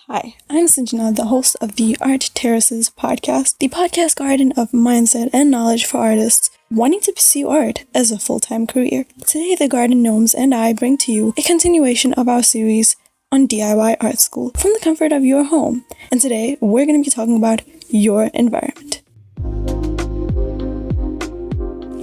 Hi, I'm Sanjana, the host of the Art Terraces podcast, the podcast garden of mindset and knowledge for artists wanting to pursue art as a full-time career. Today, the Garden Gnomes and I bring to you a continuation of our series on DIY art school from the comfort of your home. And today, we're going to be talking about your environment.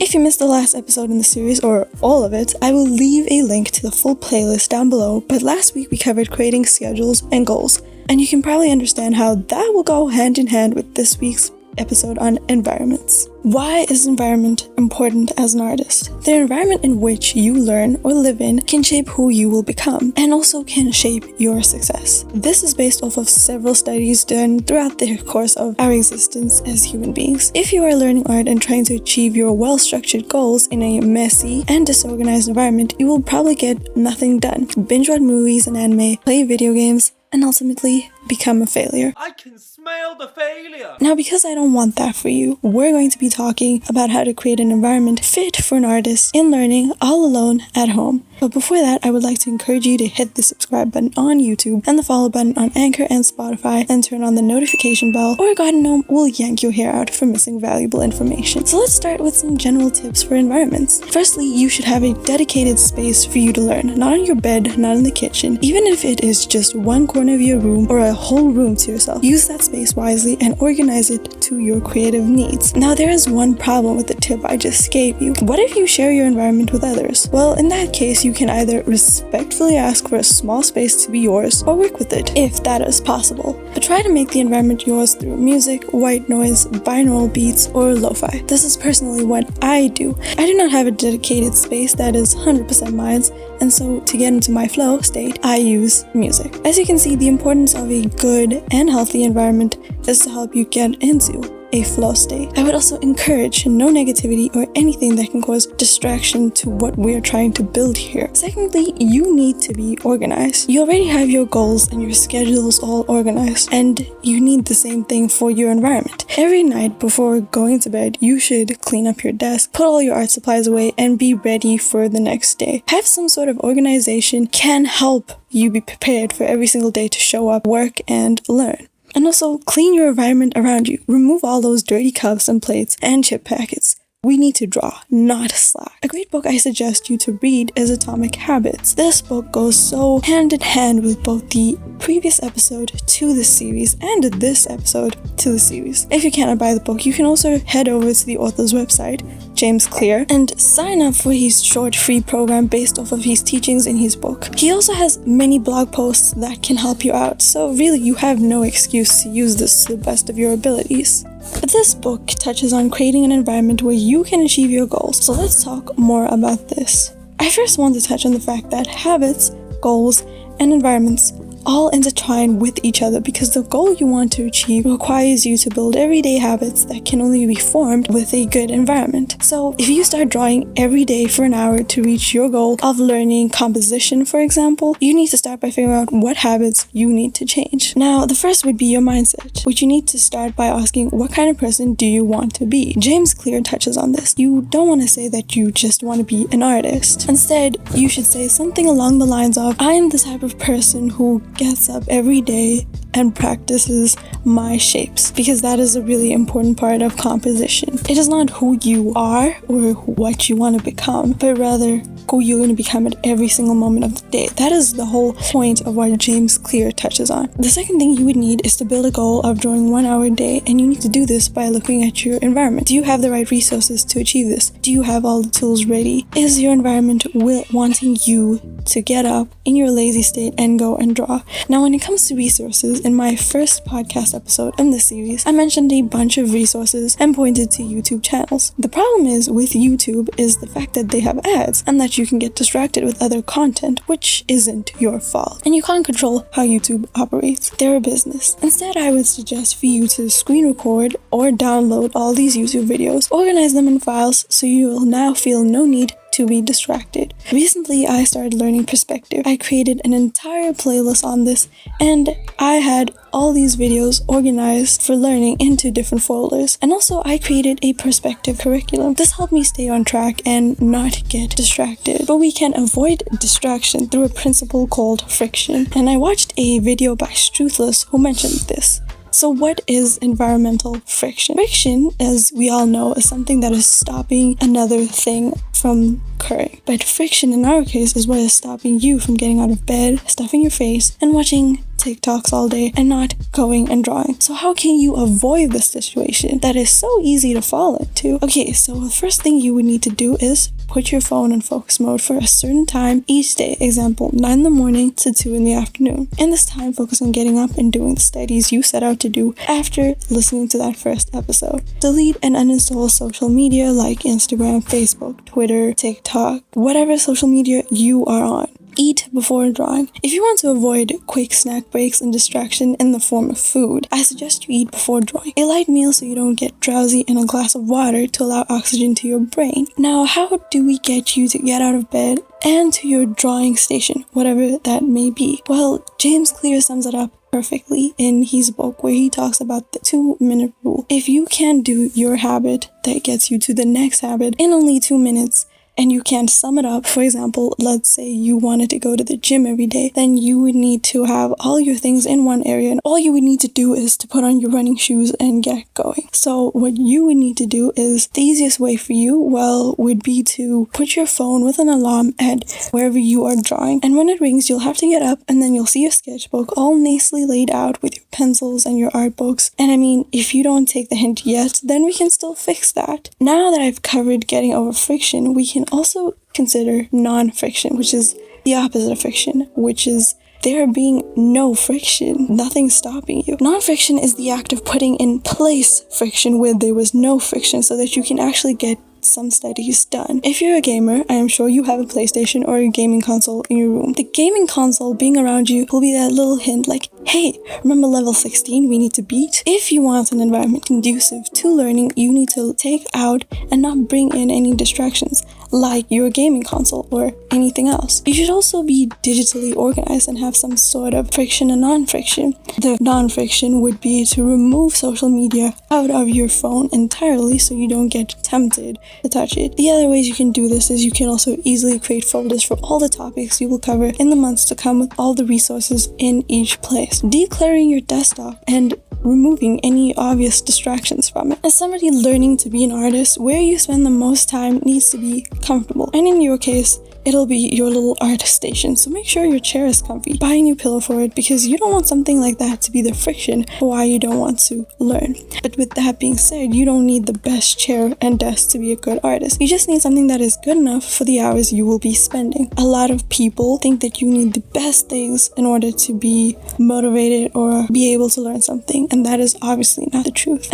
If you missed the last episode in the series, or all of it, I will leave a link to the full playlist down below, but last week we covered creating schedules and goals, and you can probably understand how that will go hand in hand with this week's episode on environments. Why is environment important as an artist? The environment in which you learn or live in can shape who you will become, and also can shape your success. This is based off of several studies done throughout the course of our existence as human beings. If you are learning art and trying to achieve your well-structured goals in a messy and disorganized environment, you will probably get nothing done. Binge watch movies and anime, play video games, and ultimately become a failure. I can smell the failure! Now, because I don't want that for you, we're going to be talking about how to create an environment fit for an artist in learning all alone at home. But before that, I would like to encourage you to hit the subscribe button on YouTube and the follow button on Anchor and Spotify, and turn on the notification bell, or a garden gnome will yank your hair out for missing valuable information. So let's start with some general tips for environments. Firstly, you should have a dedicated space for you to learn, not on your bed, not in the kitchen, even if it is just one corner of your room or a whole room to yourself. Use that space wisely and organize it to your creative needs. Now, there is one problem with the tip I just gave you. What if you share your environment with others? Well, in that case, you can either respectfully ask for a small space to be yours or work with it, if that is possible. But try to make the environment yours through music, white noise, binaural beats, or lo-fi. This is personally what I do. I do not have a dedicated space that is 100% mine, and so to get into my flow state, I use music. As you can see, the importance of a good and healthy environment is to help you get into a flow state. I would also encourage no negativity or anything that can cause distraction to what we're trying to build here. Secondly, you need to be organized. You already have your goals and your schedules all organized, and you need the same thing for your environment. Every night before going to bed, you should clean up your desk, put all your art supplies away, and be ready for the next day. Have some sort of organization can help you be prepared for every single day to show up, work, and learn. And also, clean your environment around you. Remove all those dirty cups and plates and chip packets. We need to draw, not slack. A great book I suggest you to read is Atomic Habits. This book goes so hand in hand with both the previous episode to this series and this episode to the series. If you cannot buy the book, you can also head over to the author's website, James Clear, and sign up for his short free program based off of his teachings in his book. He also has many blog posts that can help you out, so really you have no excuse to use this to the best of your abilities. But this book touches on creating an environment where you can achieve your goals, so let's talk more about this. I first want to touch on the fact that habits, goals, and environments all intertwine with each other, because the goal you want to achieve requires you to build everyday habits that can only be formed with a good environment. So if you start drawing every day for an hour to reach your goal of learning composition, for example, you need to start by figuring out what habits you need to change. Now, the first would be your mindset, which you need to start by asking, what kind of person do you want to be? James Clear touches on this. You don't want to say that you just want to be an artist. Instead, you should say something along the lines of, I am the type of person who gets up every day and practices my shapes, because that is a really important part of composition. It is not who you are or what you want to become, but rather who you're going to become at every single moment of the day. That is the whole point of what James Clear touches on. The second thing you would need is to build a goal of drawing 1 hour a day, and you need to do this by looking at your environment. Do you have the right resources to achieve this? Do you have all the tools ready? Is your environment wanting you to get up in your lazy state and go and draw? Now, when it comes to resources, in my first podcast episode in this series, I mentioned a bunch of resources and pointed to YouTube channels. The problem is with YouTube is the fact that they have ads, and that you can get distracted with other content, which isn't your fault. And you can't control how YouTube operates. They're a business. Instead, I would suggest for you to screen record or download all these YouTube videos, organize them in files, so you will now feel no need to be distracted. Recently, I started learning perspective. I created an entire playlist on this, and I had all these videos organized for learning into different folders. And also, I created a perspective curriculum. This helped me stay on track and not get distracted. But we can avoid distraction through a principle called friction. And I watched a video by Struthless who mentioned this. So what is environmental friction? Friction, as we all know, is something that is stopping another thing from occurring. But friction in our case is what is stopping you from getting out of bed, stuffing your face, and watching TikToks all day and not going and drawing. So how can you avoid this situation that is so easy to fall into? Okay, so the first thing you would need to do is put your phone in focus mode for a certain time each day. Example, 9 in the morning to 2 in the afternoon. In this time, focus on getting up and doing the studies you set out to do after listening to that first episode. Delete and uninstall social media like Instagram, Facebook, Twitter, TikTok, whatever social media you are on. Eat before drawing. If you want to avoid quick snack breaks and distraction in the form of food, I suggest you eat before drawing. A light meal so you don't get drowsy, and a glass of water to allow oxygen to your brain. Now, how do we get you to get out of bed and to your drawing station, whatever that may be? Well, James Clear sums it up perfectly in his book where he talks about the 2-minute rule. If you can do your habit that gets you to the next habit in only 2 minutes, and you can't sum it up, for example, let's say you wanted to go to the gym every day, then you would need to have all your things in one area, and all you would need to do is to put on your running shoes and get going. So what you would need to do is, the easiest way for you, well, would be to put your phone with an alarm at wherever you are drawing, and when it rings, you'll have to get up, and then you'll see your sketchbook all nicely laid out with your pencils and your art books. And I mean, if you don't take the hint yet, then we can still fix that. Now that I've covered getting over friction, we can also consider non-friction, which is the opposite of friction, which is there being no friction, nothing stopping you. Non-friction is the act of putting in place friction where there was no friction so that you can actually get some studies done. If you're a gamer, I am sure you have a PlayStation or a gaming console in your room. The gaming console being around you will be that little hint like, hey, remember level 16 we need to beat? If you want an environment conducive to learning, you need to take out and not bring in any distractions like your gaming console or anything else. You should also be digitally organized and have some sort of friction and non-friction. The non-friction would be to remove social media out of your phone entirely so you don't get tempted to touch it. The other ways you can do this is you can also easily create folders for all the topics you will cover in the months to come with all the resources in each place. Decluttering your desktop and removing any obvious distractions from it. As somebody learning to be an artist, where you spend the most time needs to be comfortable. And in your case, it'll be your little art station, so make sure your chair is comfy. Buy a new pillow for it because you don't want something like that to be the friction for why you don't want to learn. But with that being said, you don't need the best chair and desk to be a good artist. You just need something that is good enough for the hours you will be spending. A lot of people think that you need the best things in order to be motivated or be able to learn something, and that is obviously not the truth.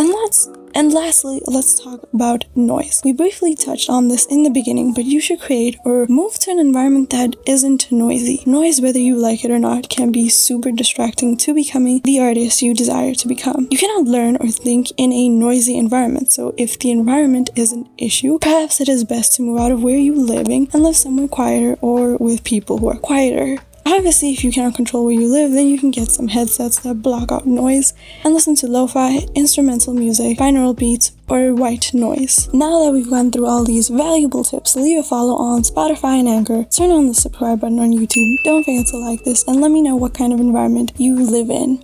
And lastly, let's talk about noise. We briefly touched on this in the beginning, but you should create or move to an environment that isn't noisy. Noise, whether you like it or not, can be super distracting to becoming the artist you desire to become. You cannot learn or think in a noisy environment, so if the environment is an issue, perhaps it is best to move out of where you're living and live somewhere quieter or with people who are quieter. Obviously, if you cannot control where you live, then you can get some headsets that block out noise and listen to lo-fi, instrumental music, binaural beats, or white noise. Now that we've gone through all these valuable tips, leave a follow on Spotify and Anchor, turn on the subscribe button on YouTube, don't forget to like this, and let me know what kind of environment you live in.